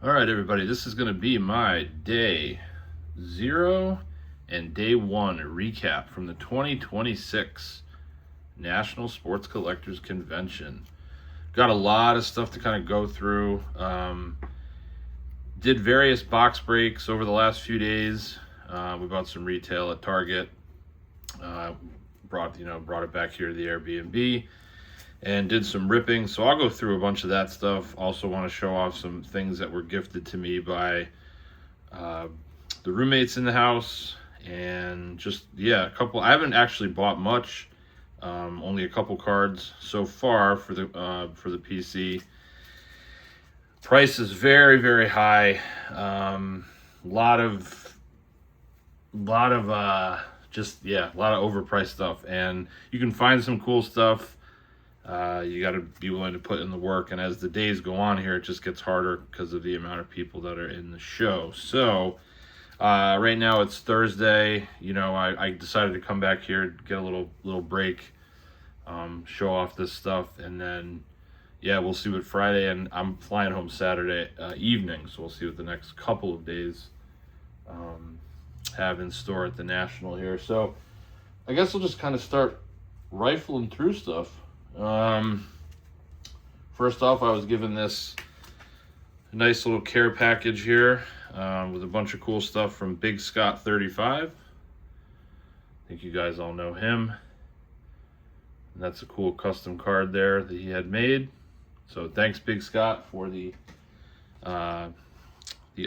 All right, everybody, this is going to be my day 0 and day 1 recap from the 2026 National Sports Collectors Convention. Got a lot of stuff to kind of go through. Did various box breaks over the last few days. We bought some retail at Target. Brought it back here to the Airbnb and did some ripping. So I'll go through a bunch of that stuff. Also want to show off some things that were gifted to me by the roommates in the house, and just a couple. I haven't actually bought much, only a couple cards so far for the PC. Price is very, very high. Lot of overpriced stuff, and you can find some cool stuff. You got to be willing to put in the work, and as the days go on here, it just gets harder because of the amount of people that are in the show. So right now it's Thursday. I decided to come back here, get a little break, show off this stuff, and then we'll see what Friday, and I'm flying home Saturday evening, so we'll see what the next couple of days have in store at the National here. So I guess we'll just kind of start rifling through stuff. First off, I was given this nice little care package here with a bunch of cool stuff from Big Scott 35. I think you guys all know him. And that's a cool custom card there that he had made. So thanks, Big Scott, for the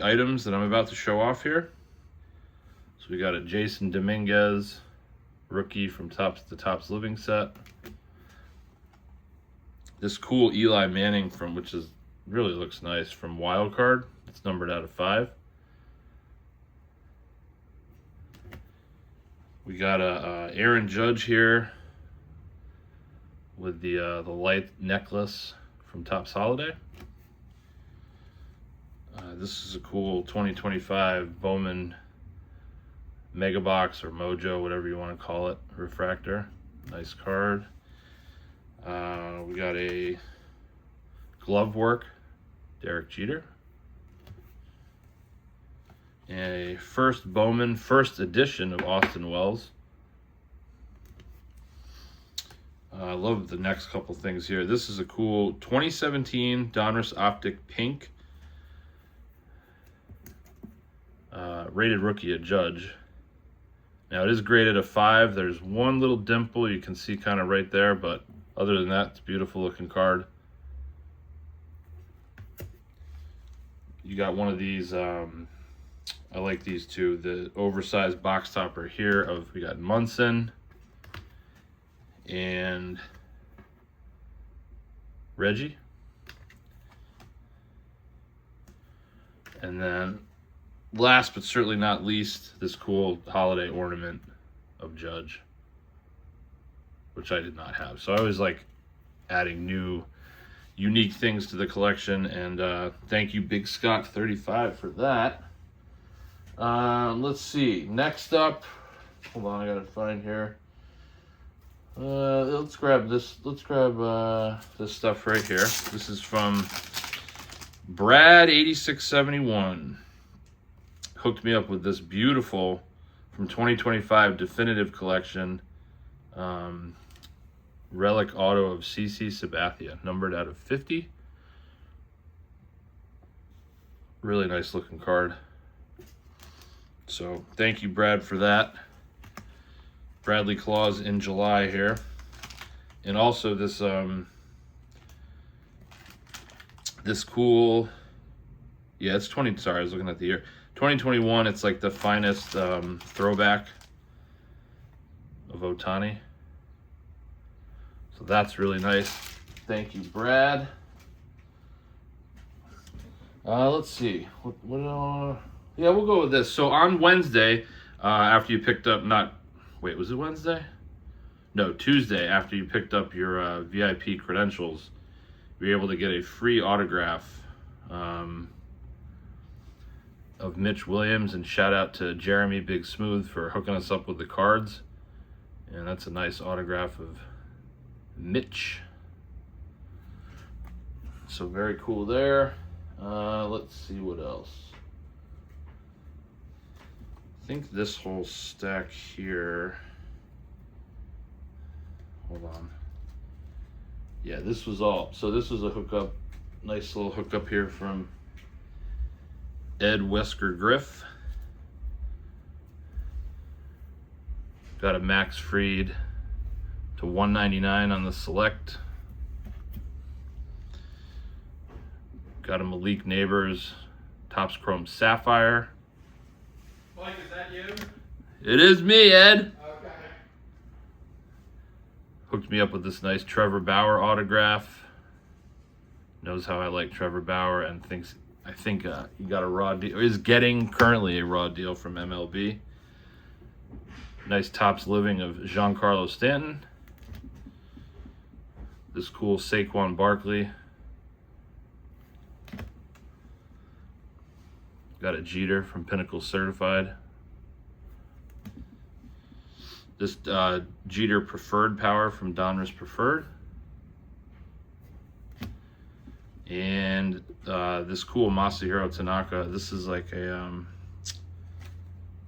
items that I'm about to show off here. So we got a Jason Dominguez rookie from the Topps Living set. This cool Eli Manning which really looks nice, from Wild Card. It's numbered out of 5. We got a Aaron Judge here with the light necklace from Topps Holiday. This is a cool 2025 Bowman Mega Box or Mojo, whatever you want to call it, refractor. Nice card. We got a glove work, Derek Jeter. And a first Bowman, first edition of Austin Wells. I love the next couple things here. This is a cool 2017 Donruss Optic Pink. Rated rookie at Judge. Now it is graded a 5. There's one little dimple you can see kind of right there, but other than that, it's a beautiful looking card. You got one of these, I like these two, the oversized box topper here we got Munson and Reggie. And then last but certainly not least, this cool holiday ornament of Judge, which I did not have. So I always like adding new, unique things to the collection, and thank you, Big Scott 35, for that. Let's see. Next up, hold on, I gotta find here. Let's grab this. Let's grab this stuff right here. This is from Brad 8671. Hooked me up with this beautiful from 2025 definitive collection. Relic auto of CC Sabathia, numbered out of 50. Really nice looking card. So thank you, Brad, for that. Bradley Claus in July here. And also this this cool, it's 20, sorry, I was looking at the year. 2021, it's like the finest throwback of Ohtani. So that's really nice. Thank you, Brad. Let's see. We'll go with this. So on Wednesday, after you picked up, was it Wednesday? No, Tuesday, after you picked up your VIP credentials, you were able to get a free autograph of Mitch Williams, and shout out to Jeremy Big Smooth for hooking us up with the cards. And that's a nice autograph of Mitch. So very cool there. Let's see what else. I think this whole stack here, hold on. Yeah, this was all. So this was a hookup, nice little hookup here from Ed Wesker Griff. Got a Max Fried to 199 on the Select. Got a Malik Neighbors Topps Chrome Sapphire. Mike, is that you? It is me, Ed. Okay. Hooked me up with this nice Trevor Bauer autograph. Knows how I like Trevor Bauer and I think he got a raw deal, or is getting currently a raw deal from MLB. Nice Topps Living of Giancarlo Stanton. This cool Saquon Barkley. Got a Jeter from Pinnacle Certified. This Jeter Preferred Power from Donruss Preferred. And this cool Masahiro Tanaka. This is like a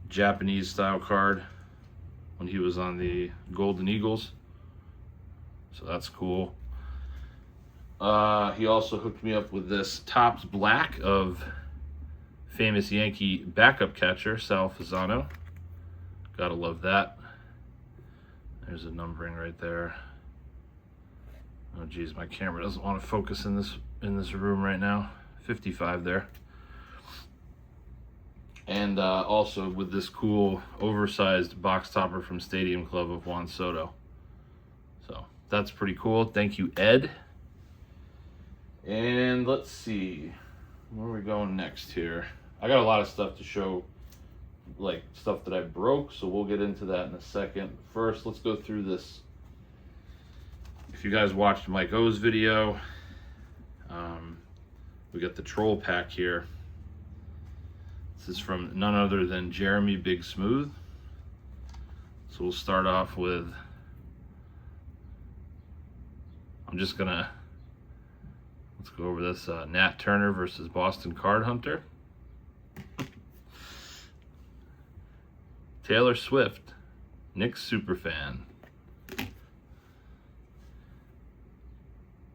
Japanese style card when he was on the Golden Eagles. So that's cool. He also hooked me up with this Topps Black of famous Yankee backup catcher Sal Fasano. Gotta love that. There's a numbering right there. Oh geez, my camera doesn't want to focus in this room right now. 55 there. And also with this cool oversized box topper from Stadium Club of Juan Soto. So that's pretty cool. Thank you, Ed. And let's see, where are we going next here? I got a lot of stuff to show, like stuff that I broke, so we'll get into that in a second. First, let's go through this. If you guys watched Mike O's video, we got the troll pack here. This is from none other than Jeremy Big Smooth. So we'll start off with, let's go over this Nat Turner versus Boston Card Hunter. Taylor Swift, Knicks superfan.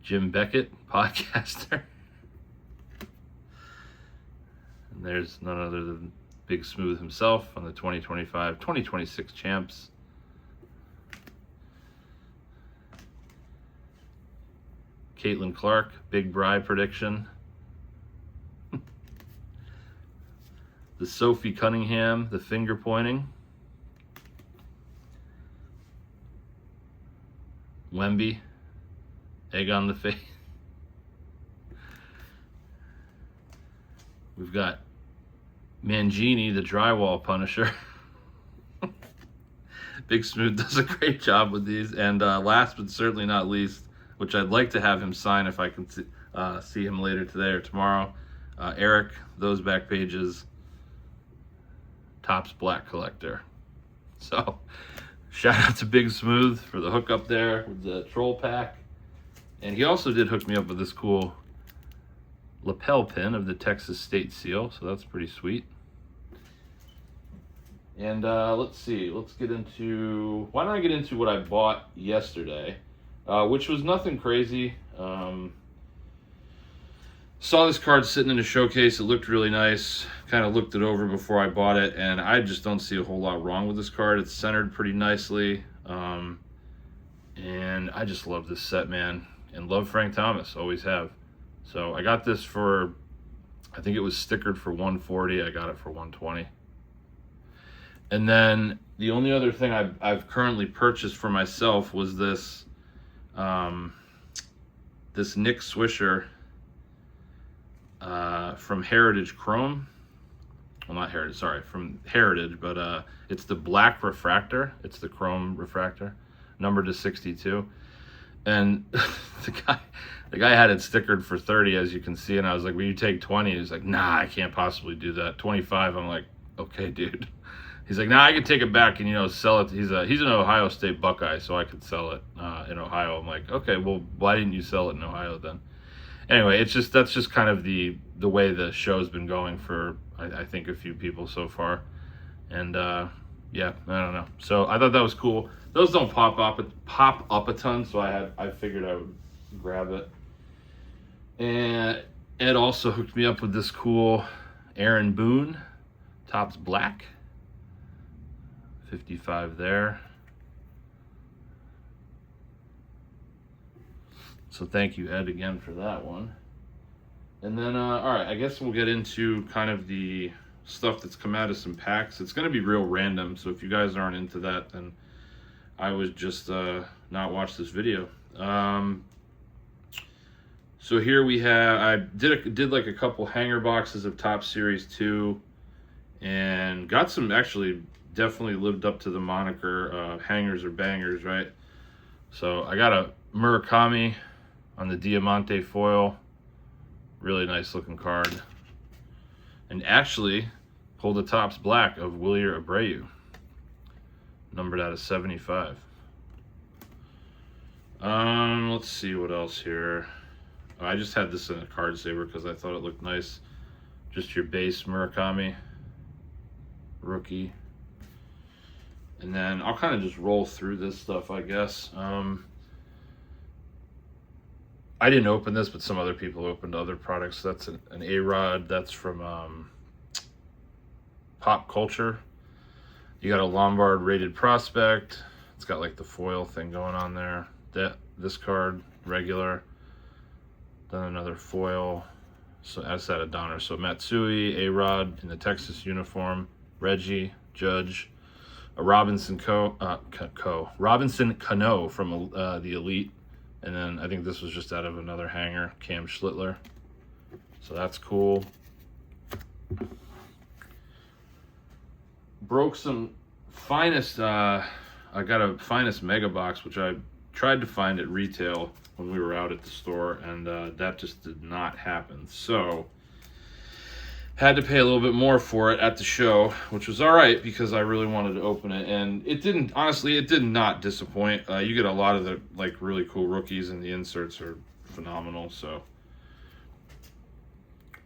Jim Beckett, podcaster. And there's none other than Big Smooth himself on the 2025-2026 champs. Caitlin Clark, Big Bry prediction. The Sophie Cunningham, the finger pointing. Wemby, egg on the face. We've got Mangini, the drywall punisher. Big Smooth does a great job with these. And last but certainly not least, which I'd like to have him sign if I can see him later today or tomorrow, Eric, those back pages, Topps Black Collector. So shout out to Big Smooth for the hookup there with the troll pack. And he also did hook me up with this cool lapel pin of the Texas State Seal, so that's pretty sweet. And let's see, why don't I get into what I bought yesterday, which was nothing crazy. Saw this card sitting in a showcase. It looked really nice. Kind of looked it over before I bought it, and I just don't see a whole lot wrong with this card. It's centered pretty nicely, and I just love this set, man, and love Frank Thomas, always have. So I got this for, I think it was stickered for $140. I got it for $120. And then the only other thing I've currently purchased for myself was this this Nick Swisher from Heritage Chrome. Well, not Heritage, sorry, from Heritage, but it's the black refractor. It's the chrome refractor, numbered to 62. And the guy had it stickered for 30, as you can see, and I was like, will you take 20? He's like, nah, I can't possibly do that. 25, I'm like, okay, dude. He's like, nah, I can take it back and, sell it. He's an Ohio State Buckeye, so I could sell it in Ohio. I'm like, okay, well, why didn't you sell it in Ohio then? Anyway, that's just kind of the way the show's been going for I think a few people so far, and yeah, I don't know. So I thought that was cool. Those don't pop up a ton, so I figured I would grab it. And Ed also hooked me up with this cool Aaron Boone, Topps Black, 55 there. So thank you, Ed, again for that one. And then, all right, I guess we'll get into kind of the stuff that's come out of some packs. It's going to be real random, so if you guys aren't into that, then I would just not watch this video. So here we have, I did like a couple hanger boxes of Topps Series 2, and got some, actually definitely lived up to the moniker hangers or bangers, right? So I got a Murakami on the Diamante foil. Really nice looking card. And actually pulled a Topps Black of Wilyer Abreu, numbered out of 75. Let's see what else here. I just had this in a card saver because I thought it looked nice. Just your base Murakami rookie. And then I'll kind of just roll through this stuff, I guess. I didn't open this, but some other people opened other products. That's an A-Rod. That's from Pop Culture. You got a Lombard rated prospect. It's got like the foil thing going on there. This card, regular. Then another foil. So that's at a Donner. So Matsui, A-Rod in the Texas uniform. Reggie, Judge. A Robinson Robinson Cano from the Elite. And then I think this was just out of another hanger, Cam Schlittler. So that's cool. Broke some finest, I got a finest mega box, which I tried to find at retail when we were out at the store, and that just did not happen. So had to pay a little bit more for it at the show, which was all right because I really wanted to open it, and it didn't. Honestly, it did not disappoint. You get a lot of the like really cool rookies, and the inserts are phenomenal. So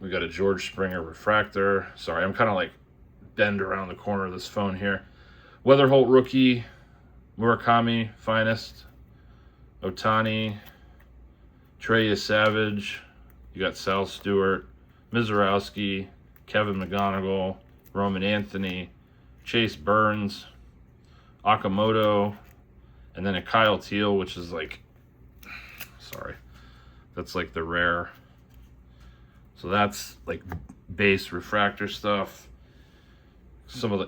we got a George Springer refractor. Sorry, I'm kind of like bend around the corner of this phone here. Weatherholt rookie, Murakami finest, Otani, Treya Savage. You got Sal Stewart, Mizorowski, Kevin McGonigal, Roman Anthony, Chase Burns, Okamoto, and then a Kyle Teal, which is like, sorry, that's like the rare. So that's like base refractor stuff. Some of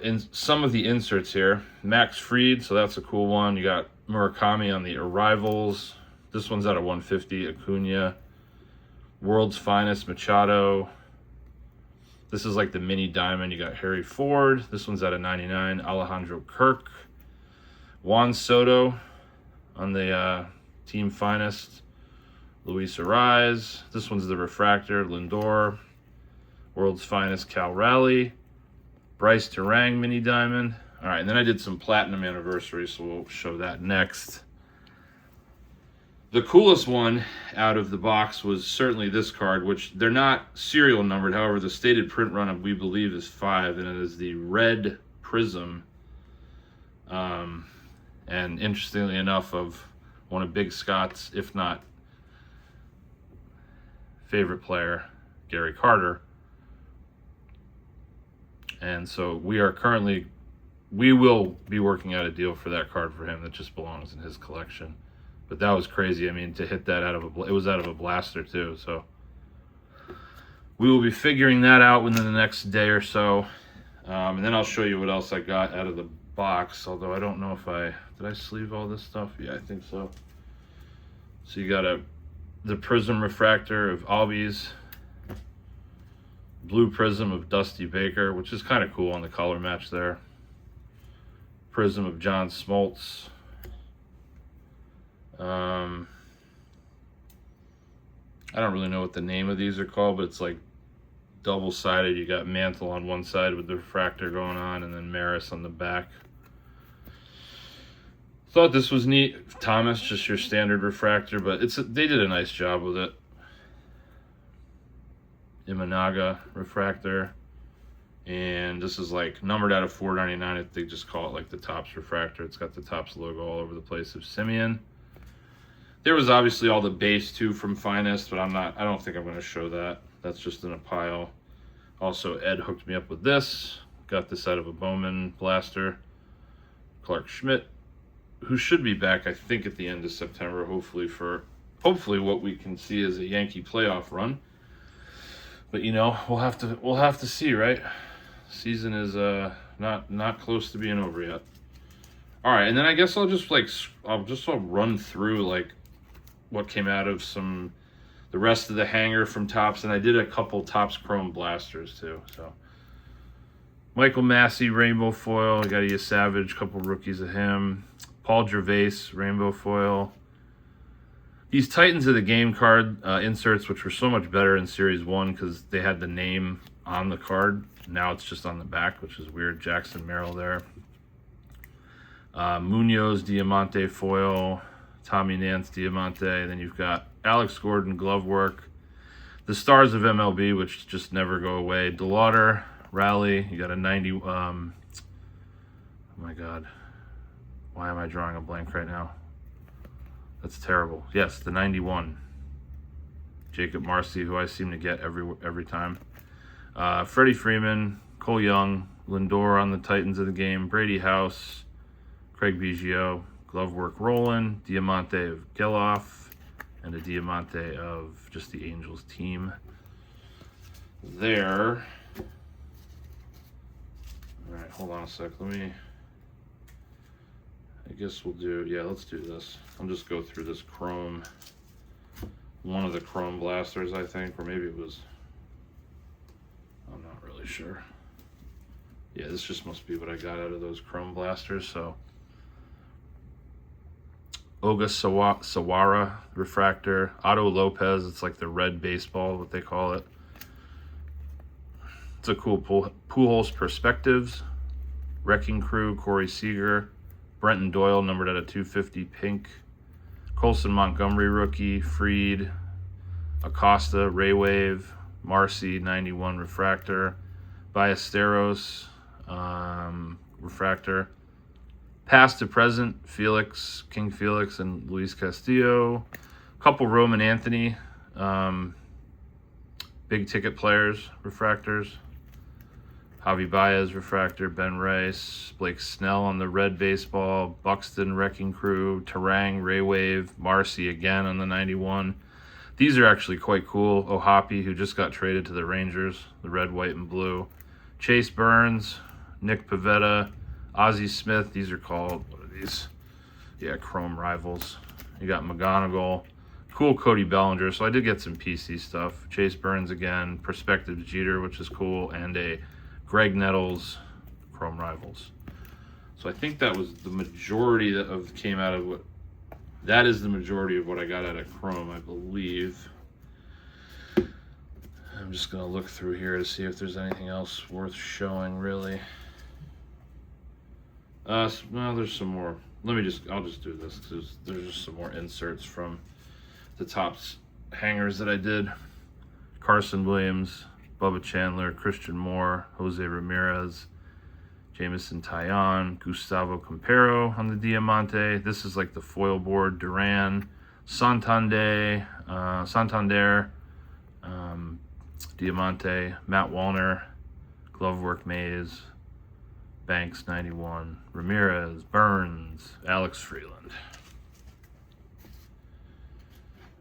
the inserts here. Max Fried, so that's a cool one. You got Murakami on the arrivals. This one's out of 150. Acuna. World's Finest Machado. This is like the mini diamond. You got Harry Ford. This one's out of 99. Alejandro Kirk. Juan Soto on the team finest. Luis Ariz. This one's the refractor. Lindor. World's Finest Cal Raleigh. Bryce Terang mini diamond. All right, and then I did some platinum anniversary, so we'll show that next. The coolest one out of the box was certainly this card, which they're not serial numbered. However, the stated print run, we believe, is 5, and it is the red prism. And interestingly enough, of one of Big Scott's, if not favorite player, Gary Carter. And so we will be working out a deal for that card for him that just belongs in his collection. But that was crazy. I mean, to hit that it was out of a blaster too. So we will be figuring that out within the next day or so. And then I'll show you what else I got out of the box. Although I don't know if did I sleeve all this stuff? Yeah, I think so. So you got the Prism Refractor of Albies. Blue Prism of Dusty Baker, which is kind of cool on the color match there. Prism of John Smoltz. I don't really know what the name of these are called, but it's like double-sided. You got Mantle on one side with the refractor going on, and then Maris on the back. Thought this was neat. Thomas, just your standard refractor, but they did a nice job with it. Imanaga refractor. And this is like numbered out of 499. They just call it like the Topps refractor. It's got the Topps logo all over the place of Simeon. There was obviously all the base too from Finest, but I don't think I'm going to show that. That's just in a pile. Also, Ed hooked me up with this. Got this out of a Bowman blaster. Clark Schmidt, who should be back, I think, at the end of September, hopefully what we can see is a Yankee playoff run. But you know, we'll have to see, right? Season is not close to being over yet. All right, and then I guess I'll run through like what came out of the rest of the hanger from Topps, and I did a couple Topps Chrome blasters too. So Michael Massey rainbow foil. I got a Savage, couple rookies of him. Paul Gervais rainbow foil. These Titans of the Game card inserts, which were so much better in Series 1 because they had the name on the card. Now it's just on the back, which is weird. Jackson Merrill there. Munoz Diamante foil. Tommy Nance Diamante. Then you've got Alex Gordon glove work. The stars of MLB, which just never go away. DeLauder, Raleigh. You got a 90. Oh my God. Why am I drawing a blank right now? That's terrible. Yes, the 91. Jacob Marcy, who I seem to get every time. Freddie Freeman, Cole Young, Lindor on the Titans of the Game, Brady House, Craig Biggio, Glovework Roland, Diamante of Geloff, and a Diamante of just the Angels team. There. All right, hold on a sec. I guess we'll do, let's do this. I'll just go through this Chrome, one of the Chrome blasters, I think, or maybe it was, I'm not really sure. Yeah, this just must be what I got out of those Chrome blasters. So, Olga Sawara refractor, Otto Lopez, it's like the red baseball, what they call it. It's a cool Pujols Perspectives, Wrecking Crew, Corey Seager, Brenton Doyle, numbered at a 250 pink. Colson Montgomery rookie, Freed, Acosta, Ray Wave, Marcy 91 refractor, Ballesteros refractor. Past to present, Felix, King Felix, and Luis Castillo. Couple Roman Anthony, big ticket players, refractors. Javi Baez refractor, Ben Rice, Blake Snell on the red baseball, Buxton Wrecking Crew, Terang, Ray Wave, Marcy again on the 91. These are actually quite cool. Ohapi, who just got traded to the Rangers, the red, white, and blue. Chase Burns, Nick Pivetta, Ozzie Smith. These are called, what are these? Yeah, Chrome Rivals. You got McGonigal. Cool Cody Bellinger. So I did get some PC stuff. Chase Burns again, Perspective Jeter, which is cool, and a Greg Nettles Chrome Rivals. So I think that was the majority came out of that is the majority of what I got out of Chrome, I believe. I'm just gonna look through here to see if there's anything else worth showing, really. Well, there's some more. I'll just do this because there's just some more inserts from the Topps hangers that I did. Carson Williams, Bubba Chandler, Christian Moore, Jose Ramirez, Jameson Taillon, Gustavo Campero on the Diamante. This is like the foil board. Duran, Santander, Diamante, Matt Wallner, Glovework Mays, Banks 91, Ramirez, Burns, Alex Freeland.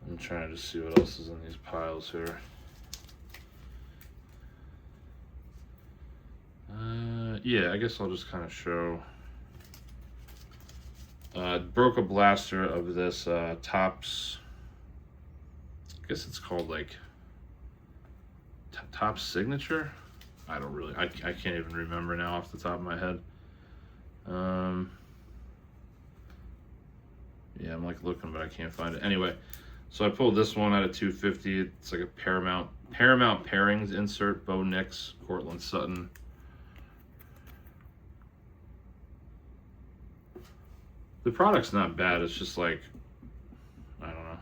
I'm trying to see what else is in these piles here. Yeah, I guess I'll just kind of show. Broke a blaster of this Topps. I guess it's called like Topps Signature. I can't even remember now off the top of my head. Yeah, I'm like looking, but I can't find it. Anyway, so I pulled this one out of 250. It's like a Paramount Pairings insert. Bo Nix, Cortland Sutton. The product's not bad. It's just like, I don't know.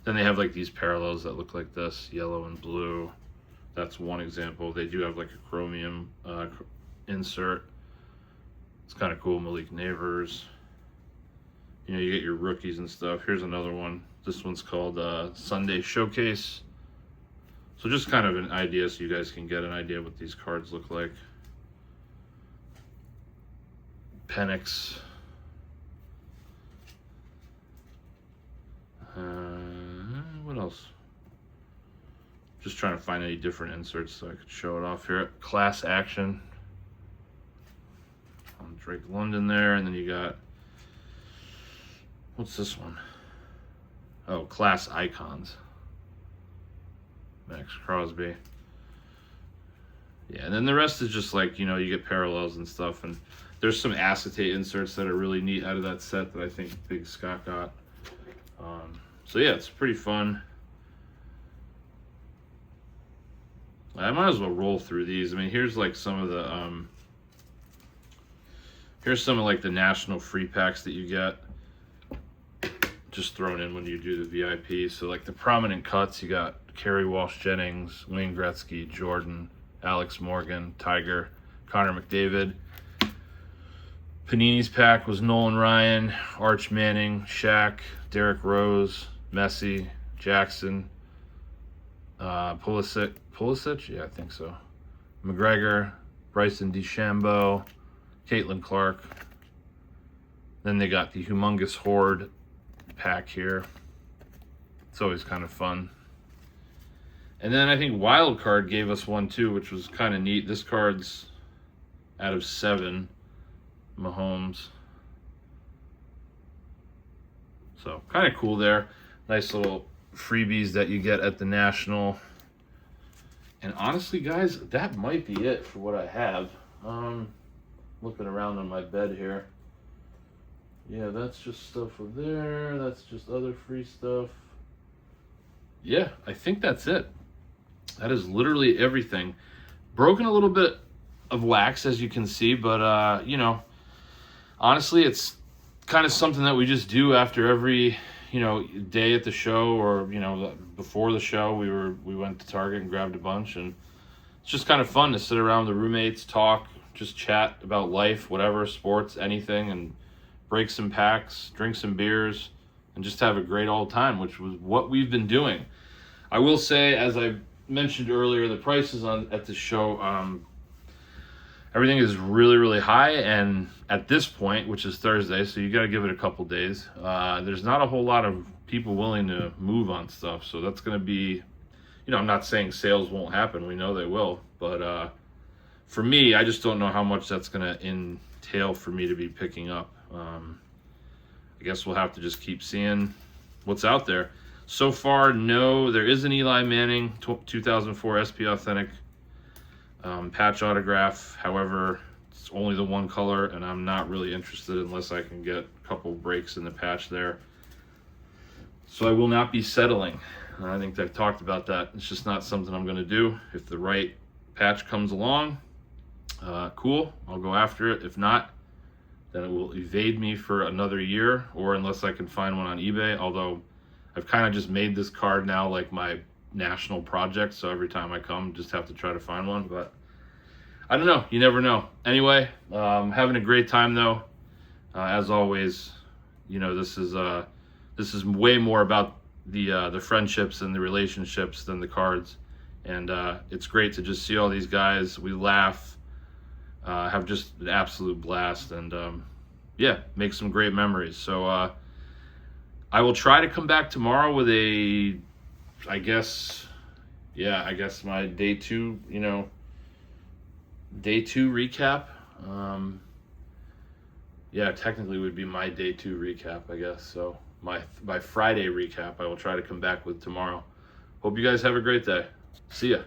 Then they have like these parallels that look like this, yellow and blue. That's one example. They do have like a chromium insert. It's kind of cool. Malik Neighbors. You know, you get your rookies and stuff. Here's another one. This one's called Sunday Showcase. So just kind of an idea so you guys can get an idea what these cards look like. Penix. What else? Just trying to find any different inserts so I could show it off here. Class Action. Drake London there, and then you got, what's this one? Oh, Class Icons. Max Crosby. Yeah, and then the rest is just like, you know, you get parallels and stuff, and there's some acetate inserts that are really neat out of that set that I think Big Scott got. So yeah, it's pretty fun. I might as well roll through these. I mean, here's like some of the here's some of like the national free packs that you get just thrown in when you do the VIP. So like the prominent cuts, you got Kerry Walsh Jennings, Wayne Gretzky, Jordan, Alex Morgan, Tiger, Connor McDavid. Panini's pack was Nolan Ryan, Arch Manning, Shaq, Derrick Rose, Messi, Jackson, Pulisic, yeah, I think so. McGregor, Bryson DeChambeau, Caitlin Clark. Then they got the Humongous Horde pack here. It's always kind of fun. And then I think Wild Card gave us one too, which was kind of neat. This card's out of 7, Mahomes. So kind of cool there. Nice little freebies that you get at the National. And honestly, guys, that might be it for what I have. Looking around on my bed here. Yeah, that's just stuff over there. That's just other free stuff. Yeah, I think that's it. That is literally everything. Broken a little bit of wax, as you can see, but, you know, honestly, it's kind of something that we just do after every, you know, day at the show, or, you know, before the show, we went to Target and grabbed a bunch, and it's just kind of fun to sit around with the roommates, talk, just chat about life, whatever, sports, anything, and break some packs, drink some beers, and just have a great old time, which was what we've been doing. I will say, as I mentioned earlier, the prices at the show, everything is really, really high, and at this point, which is Thursday, so you got to give it a couple days, there's not a whole lot of people willing to move on stuff, so that's going to be, you know, I'm not saying sales won't happen, we know they will, but for me, I just don't know how much that's going to entail for me to be picking up. I guess we'll have to just keep seeing what's out there. So far, no, there is an Eli Manning 2004 SP Authentic patch autograph. However, it's only the one color, and I'm not really interested unless I can get a couple breaks in the patch there. So I will not be settling. I think I've talked about that. It's just not something I'm going to do. If the right patch comes along, cool, I'll go after it. If not, then it will evade me for another year, or unless I can find one on eBay, although I've kind of just made this card now like my national project, so every time I come, just have to try to find one, but I don't know, you never know. Anyway, having a great time though. As always, you know, this is way more about the friendships and the relationships than the cards, and it's great to just see all these guys. We laugh, have just an absolute blast, and yeah, make some great memories. So I will try to come back tomorrow with I guess my day two recap. Yeah, technically would be my day 2 recap, I guess. So my Friday recap, I will try to come back with tomorrow. Hope you guys have a great day. See ya.